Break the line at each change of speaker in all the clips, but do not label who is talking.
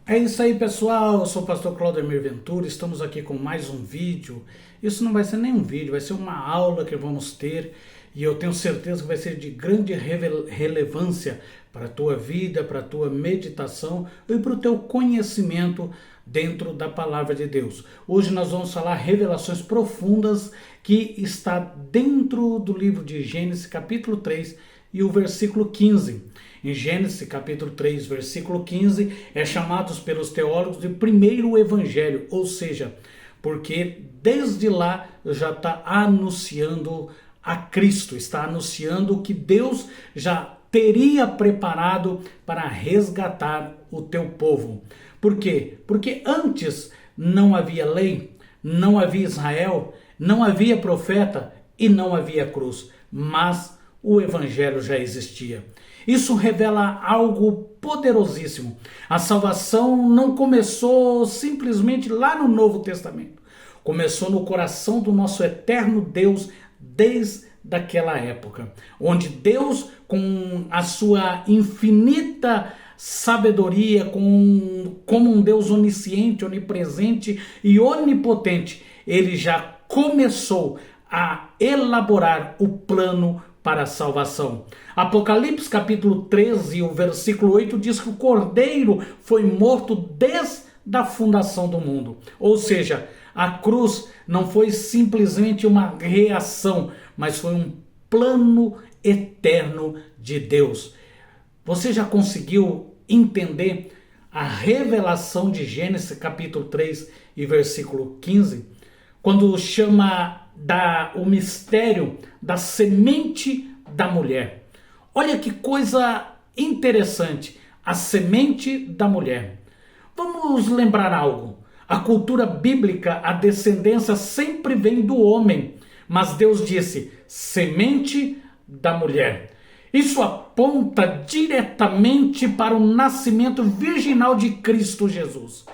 É isso aí, pessoal. Eu sou o pastor Claudemir Ventura. Estamos aqui com mais um vídeo. Isso não vai ser nem um vídeo, vai ser uma aula que vamos ter e eu tenho certeza que vai ser de grande relevância para a tua vida, para a tua meditação e para o teu conhecimento dentro da palavra de Deus. Hoje nós vamos falar revelações profundas que está dentro do livro de Gênesis, capítulo 3 e o versículo 15. Em Gênesis capítulo 3, versículo 15, é chamado pelos teólogos de primeiro evangelho, ou seja, porque desde lá já está anunciando a Cristo, está anunciando o que Deus já teria preparado para resgatar o teu povo. Por quê? Porque antes não havia lei, não havia Israel, não havia profeta e não havia cruz, mas o evangelho já existia. Isso revela algo poderosíssimo. A salvação não começou simplesmente lá no Novo Testamento. Começou no coração do nosso eterno Deus desde aquela época, onde Deus, com a sua infinita sabedoria, como um Deus onisciente, onipresente e onipotente, ele já começou a elaborar o plano para a salvação. Apocalipse capítulo 13, o versículo 8 diz que o Cordeiro foi morto desde a fundação do mundo. Ou seja, a cruz não foi simplesmente uma reação, mas foi um plano eterno de Deus. Você já conseguiu entender a revelação de Gênesis capítulo 3 e versículo 15? Quando chama o mistério da semente da mulher. Olha que coisa interessante, a semente da mulher. Vamos lembrar algo. A cultura bíblica, a descendência sempre vem do homem, mas Deus disse, semente da mulher. Isso aponta diretamente para o nascimento virginal de Cristo Jesus.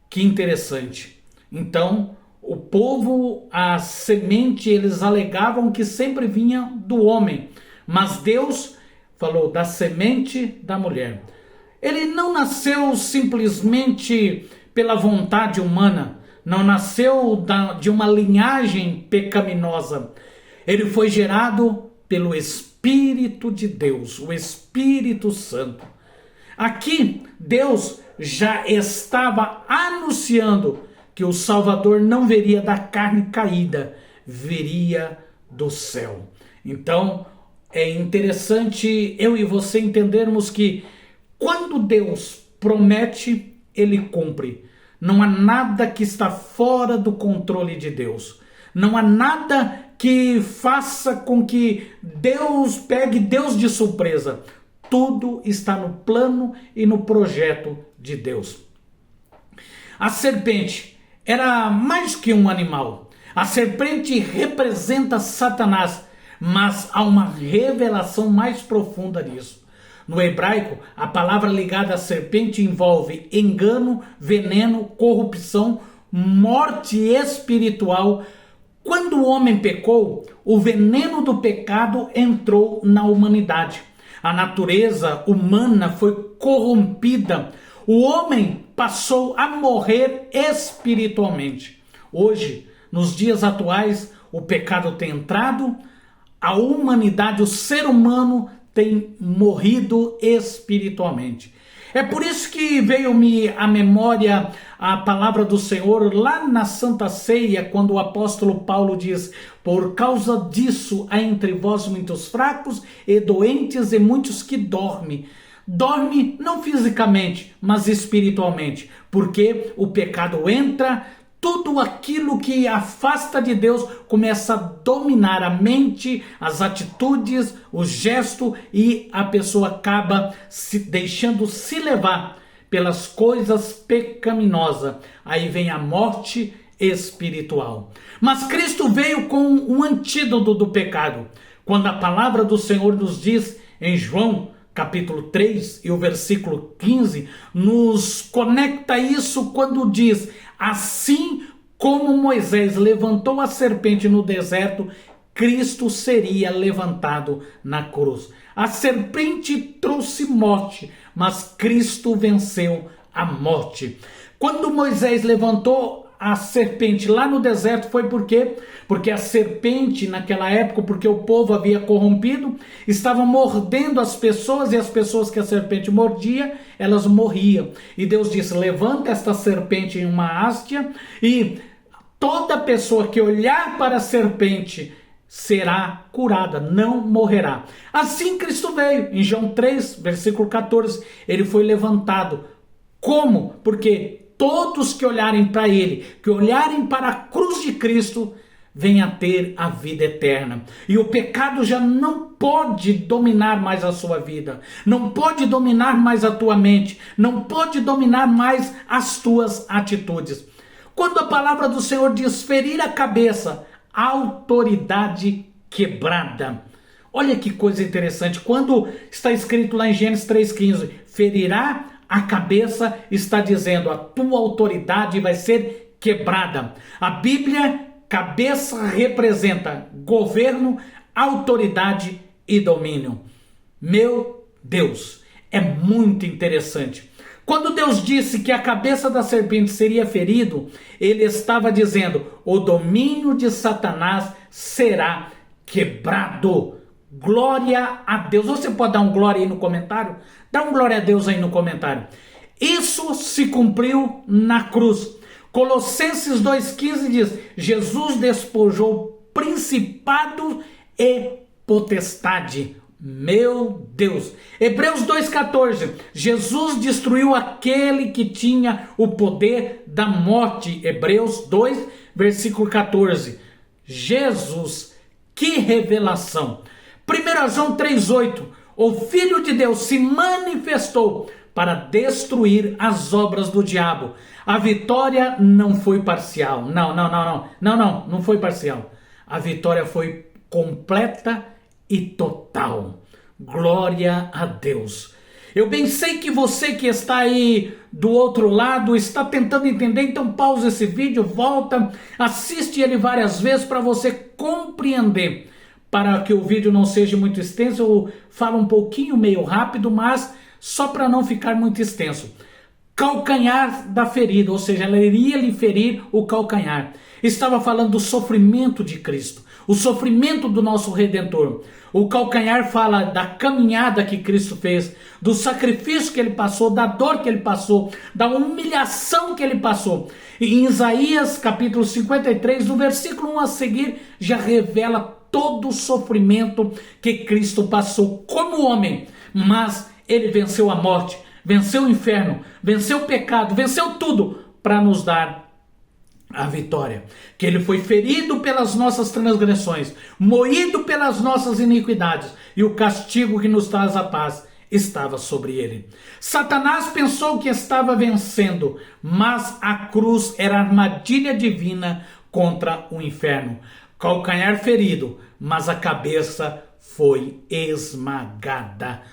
Que interessante. Então, o povo, a semente, eles alegavam que sempre vinha do homem, mas Deus falou da semente da mulher. Ele não nasceu simplesmente pela vontade humana, não nasceu de uma linhagem pecaminosa. Ele foi gerado pelo Espírito de Deus, o Espírito Santo. Aqui, Deus já estava anunciando que o Salvador não viria da carne caída, viria do céu. Então, é interessante eu e você entendermos que quando Deus promete, Ele cumpre. Não há nada que está fora do controle de Deus. Não há nada que faça com que Deus pegue Deus de surpresa. Tudo está no plano e no projeto de Deus. A serpente era mais que um animal. A serpente representa Satanás, mas há uma revelação mais profunda nisso. No hebraico, a palavra ligada à serpente envolve engano, veneno, corrupção, morte espiritual. Quando o homem pecou, o veneno do pecado entrou na humanidade. A natureza humana foi corrompida. O homem passou a morrer espiritualmente. Hoje, nos dias atuais, o pecado tem entrado, a humanidade, o ser humano tem morrido espiritualmente. É por isso que veio-me à memória a palavra do Senhor lá na Santa Ceia, quando o apóstolo Paulo diz, por causa disso há entre vós muitos fracos e doentes e muitos que dormem. Dorme não fisicamente, mas espiritualmente, porque o pecado entra, tudo aquilo que afasta de Deus começa a dominar a mente, as atitudes, o gesto e a pessoa acaba se deixando se levar pelas coisas pecaminosas. Aí vem a morte espiritual. Mas Cristo veio com um antídoto do pecado. Quando a palavra do Senhor nos diz em João capítulo 3 e o versículo 15, nos conecta isso quando diz, assim como Moisés levantou a serpente no deserto, Cristo seria levantado na cruz. A serpente trouxe morte, mas Cristo venceu a morte. Quando Moisés levantou a serpente lá no deserto, foi por quê? Porque a serpente naquela época, porque o povo havia corrompido, estava mordendo as pessoas, e as pessoas que a serpente mordia, elas morriam. E Deus disse: levanta esta serpente em uma hastia, e toda pessoa que olhar para a serpente será curada, não morrerá. Assim Cristo veio, em João 3, versículo 14, ele foi levantado. Como? Porque todos que olharem para ele, que olharem para a cruz de Cristo, venham a ter a vida eterna. E o pecado já não pode dominar mais a sua vida, não pode dominar mais a tua mente, não pode dominar mais as tuas atitudes. Quando a palavra do Senhor diz ferir a cabeça, autoridade quebrada. Olha que coisa interessante, quando está escrito lá em Gênesis 3,15, ferirá a cabeça, está dizendo a tua autoridade vai ser quebrada. A Bíblia, cabeça representa governo, autoridade e domínio. Meu Deus, é muito interessante. Quando Deus disse que a cabeça da serpente seria ferido, ele estava dizendo: o domínio de Satanás será quebrado. Glória a Deus. Você pode dar um glória aí no comentário? Dá um glória a Deus aí no comentário. Isso se cumpriu na cruz. Colossenses 2,15 diz: Jesus despojou principado e potestade. Meu Deus. Hebreus 2,14. Jesus destruiu aquele que tinha o poder da morte. Hebreus 2, versículo 14. Jesus, que revelação. 1 João 3,8. O Filho de Deus se manifestou para destruir as obras do diabo. A vitória não foi parcial. Não foi parcial. A vitória foi completa e total. Glória a Deus. Eu bem sei que você que está aí do outro lado está tentando entender, então pausa esse vídeo, volta, assiste ele várias vezes para você compreender. Para que o vídeo não seja muito extenso, eu falo um pouquinho meio rápido, mas só para não ficar muito extenso. Calcanhar da ferida, ou seja, ela iria lhe ferir o calcanhar. Estava falando do sofrimento de Cristo, o sofrimento do nosso Redentor. O calcanhar fala da caminhada que Cristo fez, do sacrifício que ele passou, da dor que ele passou, da humilhação que ele passou. E em Isaías capítulo 53, no versículo 1 a seguir, já revela todo o sofrimento que Cristo passou como homem, mas ele venceu a morte, venceu o inferno, venceu o pecado, venceu tudo para nos dar a vitória. Que ele foi ferido pelas nossas transgressões, moído pelas nossas iniquidades, e o castigo que nos traz a paz estava sobre ele. Satanás pensou que estava vencendo, mas a cruz era a armadilha divina contra o inferno. Calcanhar ferido, mas a cabeça foi esmagada.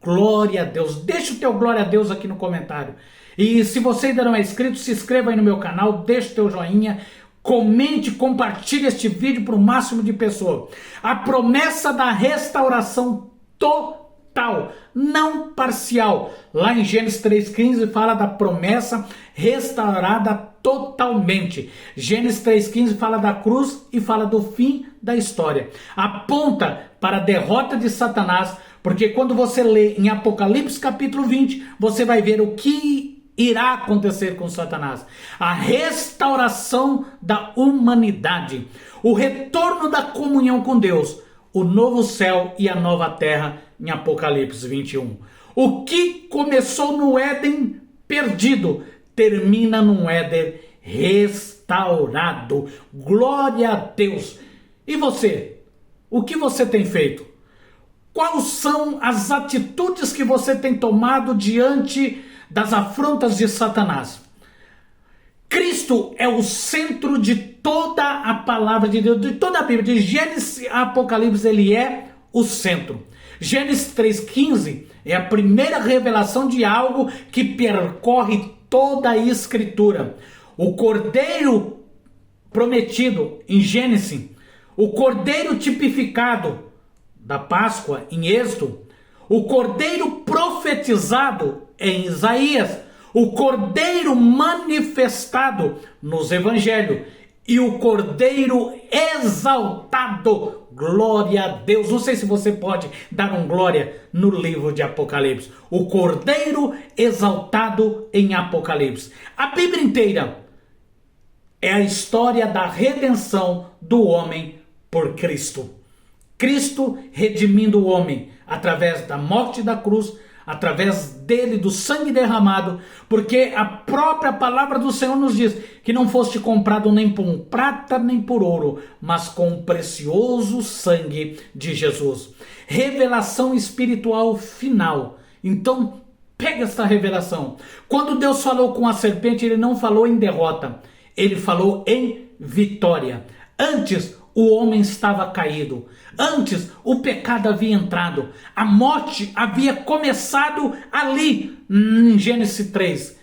Glória a Deus. Deixa o teu glória a Deus aqui no comentário. E se você ainda não é inscrito, se inscreva aí no meu canal, deixa o teu joinha, comente, compartilhe este vídeo para o máximo de pessoas. A promessa da restauração total, não parcial. Lá em Gênesis 3,15 fala da promessa restaurada totalmente. Gênesis 3,15 fala da cruz e fala do fim da história. Aponta para a derrota de Satanás, porque quando você lê em Apocalipse capítulo 20, você vai ver o que irá acontecer com Satanás. A restauração da humanidade, o retorno da comunhão com Deus, o novo céu e a nova terra em Apocalipse 21. O que começou no Éden perdido, termina num Éden restaurado. Glória a Deus. E você? O que você tem feito? Quais são as atitudes que você tem tomado diante das afrontas de Satanás? Cristo é o centro de toda a palavra de Deus, de toda a Bíblia. De Gênesis a Apocalipse, ele é o centro. Gênesis 3,15 é a primeira revelação de algo que percorre toda a Escritura. O Cordeiro prometido em Gênesis, o Cordeiro tipificado da Páscoa em Êxodo, o Cordeiro profetizado em Isaías, o Cordeiro manifestado nos evangelhos e o Cordeiro exaltado. Glória a Deus. Não sei se você pode dar um glória no livro de Apocalipse. O Cordeiro exaltado em Apocalipse. A Bíblia inteira é a história da redenção do homem por Cristo. Cristo redimindo o homem através da morte da cruz, através dele, do sangue derramado, porque a própria palavra do Senhor nos diz que não foste comprado nem por prata nem por ouro, mas com o precioso sangue de Jesus. Revelação espiritual final. Então, pega essa revelação. Quando Deus falou com a serpente, ele não falou em derrota, ele falou em vitória. Antes, o homem estava caído. Antes, o pecado havia entrado. A morte havia começado ali, em Gênesis 3.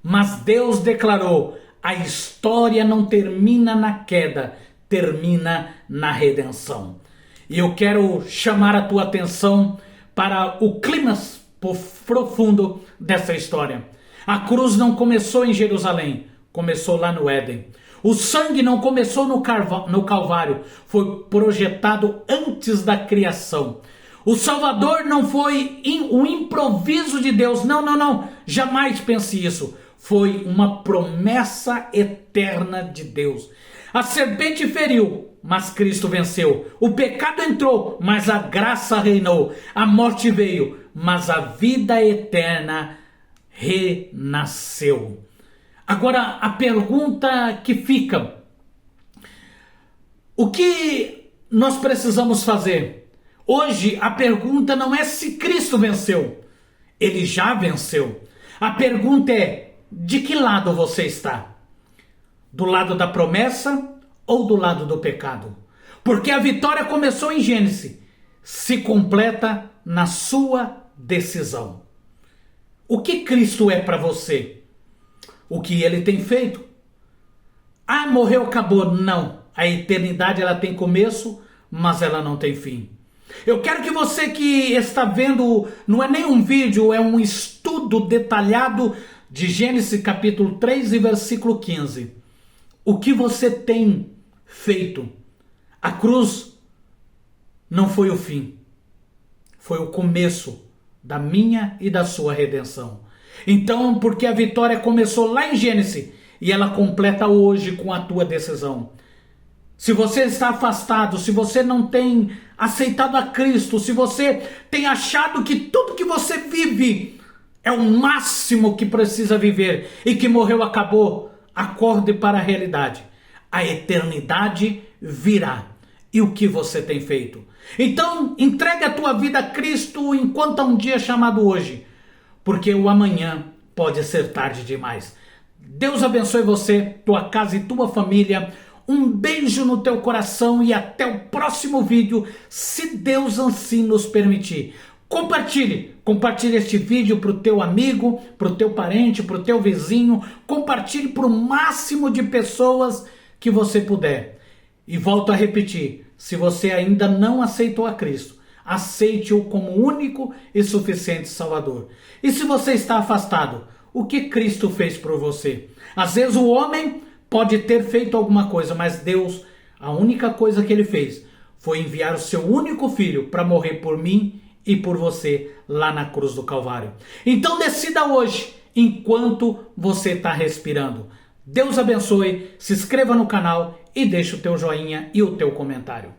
Mas Deus declarou: a história não termina na queda, termina na redenção. E eu quero chamar a tua atenção para o clímax profundo dessa história. A cruz não começou em Jerusalém, começou lá no Éden. O sangue não começou no Calvário, foi projetado antes da criação. O Salvador não foi um improviso de Deus, não, jamais pense isso. Foi uma promessa eterna de Deus. A serpente feriu, mas Cristo venceu. O pecado entrou, mas a graça reinou. A morte veio, mas a vida eterna renasceu. Agora, a pergunta que fica: o que nós precisamos fazer? Hoje, a pergunta não é se Cristo venceu. Ele já venceu. A pergunta é: de que lado você está? Do lado da promessa ou do lado do pecado? Porque a vitória começou em Gênesis, se completa na sua decisão. O que Cristo é para você? O que ele tem feito? Ah, morreu, acabou. Não. A eternidade ela tem começo, mas ela não tem fim. Eu quero que você que está vendo, não é nem um vídeo, é um estudo detalhado de Gênesis capítulo 3 e versículo 15. O que você tem feito? A cruz não foi o fim. Foi o começo da minha e da sua redenção. Então, porque a vitória começou lá em Gênesis e ela completa hoje com a tua decisão. Se você está afastado, se você não tem aceitado a Cristo, se você tem achado que tudo que você vive é o máximo que precisa viver e que morreu, acabou, acorde para a realidade. A eternidade virá. E o que você tem feito? Então, entregue a tua vida a Cristo enquanto há um dia chamado hoje. Porque o amanhã pode ser tarde demais. Deus abençoe você, tua casa e tua família. Um beijo no teu coração e até o próximo vídeo, se Deus assim nos permitir. Compartilhe este vídeo para o teu amigo, para o teu parente, para o teu vizinho. Compartilhe para o máximo de pessoas que você puder. E volto a repetir, se você ainda não aceitou a Cristo, aceite-o como único e suficiente Salvador. E se você está afastado, o que Cristo fez por você? Às vezes o homem pode ter feito alguma coisa, mas Deus, a única coisa que ele fez foi enviar o seu único filho para morrer por mim e por você lá na cruz do Calvário. Então decida hoje, enquanto você está respirando. Deus abençoe, se inscreva no canal e deixe o teu joinha e o teu comentário.